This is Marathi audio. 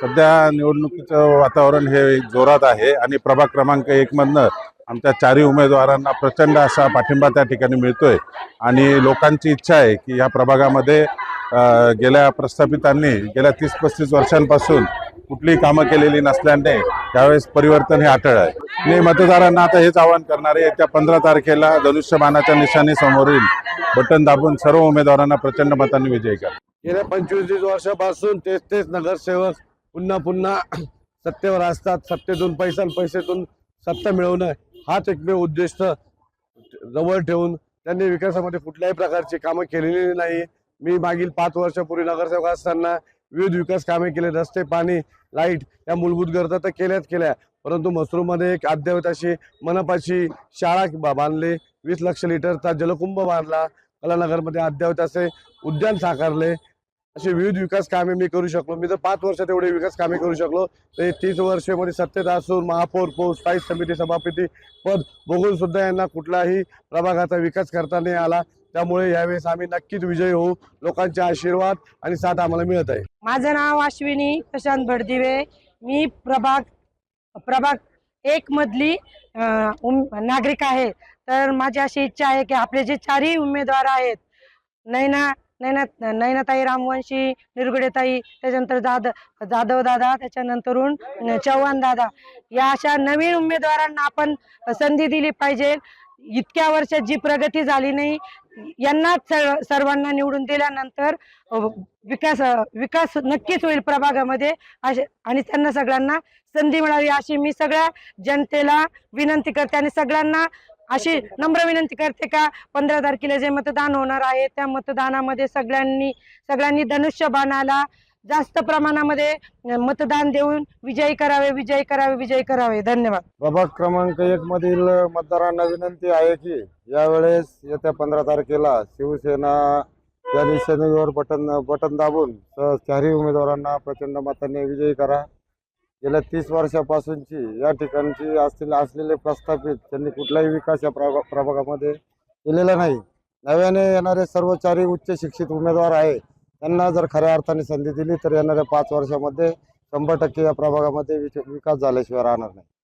सध्या निवडणुकीचं वातावरण हे जोरात आहे आणि प्रभाग क्रमांक 1 मधनं आमच्या चारही उमेदवारांना प्रचंड असा पाठिंबा त्या ठिकाणी मिळतोय आणि लोकांची इच्छा आहे की या प्रभागामध्ये गेल्या प्रस्थापितांनी गेल्या 30-35 वर्षांपासून कुठलीही कामं केलेली नसल्याने त्यावेळेस परिवर्तन हे अटळ आहे. मी मतदारांना आता हेच आवाहन करणार आहे, येत्या 15 तारखेला धनुष्यबाणाच्या निशाणी समोरील बटन दाबून सर्व उमेदवारांना प्रचंड मतांनी विजयी करा. गेल्या 25 वर्षापासून तेच नगरसेवक पुन्हा पुन्हा सत्तेवर असतात. सत्तेतून पैसेतून सत्ता मिळवणं हाच एकमेव उद्दिष्ट जवळ ठेवून त्यांनी विकासामध्ये कुठल्याही प्रकारची कामं केलेली नाही. मी मागील 5 वर्षापूर्वी नगरसेवक असताना विविध विकास कामे केले. रस्ते, पाणी, लाईट या मूलभूत गरजा तर केल्या, परंतु मसरूळमध्ये एक अद्ययावत अशी मनपाची शाळा बांधली. 20 लाख लिटरचा जलकुंभ बांधला. कलानगरमध्ये अद्ययावत असे उद्यान साकारले. असे विविध विकास कामे मी करू शकलो. मी जर 5 वर्षात एवढे विकास कामे करू शकलो तर 30 वर्षामध्ये सत्तेत असून महापौर पोस्ट, स्थायी समिती सभापती पद बघून सुद्धा यांना कुठलाही प्रभागाचा विकास करता नाही आला. त्यामुळे यावेळेस आम्ही नक्कीच विजयी होऊ. लोकांचे आशीर्वाद आणि साथ आम्हाला मिळत आहे. माझं नाव अश्विनी प्रशांत भडदिवे. मी प्रभाग 1 मधली नागरिक आहे. तर माझी अशी इच्छा आहे की आपले जे चारही उमेदवार आहेत, नैनाताई रामवंशी, निरगुडेताई, त्याच्यानंतर जाधव दादा, त्याच्यानंतरून चव्हाण दादा, या अशा नवीन उमेदवारांना आपण संधी दिली पाहिजे. इतक्या वर्षात जी प्रगती झाली नाही, यांना सर्वांना निवडून दिल्यानंतर विकास नक्कीच होईल प्रभागामध्ये. आणि त्यांना सगळ्यांना संधी मिळावी अशी मी सगळ्या जनतेला विनंती करते आणि सगळ्यांना अशी नम्र विनंती करते का 15 तारखेला जे मतदान होणार आहे त्या मतदानामध्ये सगळ्यांनी धनुष्यबाणाला जास्त प्रमाणामध्ये मतदान देऊन विजयी करावे. धन्यवाद. प्रभाग क्रमांक 1 मधील मतदारांना विनंती आहे की यावेळेस येत्या 15 तारखेला शिवसेना या निशाणीवर बटन दाबून चारही उमेदवारांना प्रचंड मताने विजयी करा. गेल्या 30 वर्षापासूनची या ठिकाणची असलेले प्रस्थापित त्यांनी कुठलाही विकास या प्रभागामध्ये केलेला नाही. नव्याने येणारे सर्व चारही उच्च शिक्षित उमेदवार आहे, त्यांना जर खऱ्या अर्थाने संधी दिली तर येणाऱ्या 5 वर्षामध्ये 100% या प्रभागामध्ये विकास झाल्याशिवाय राहणार नाही.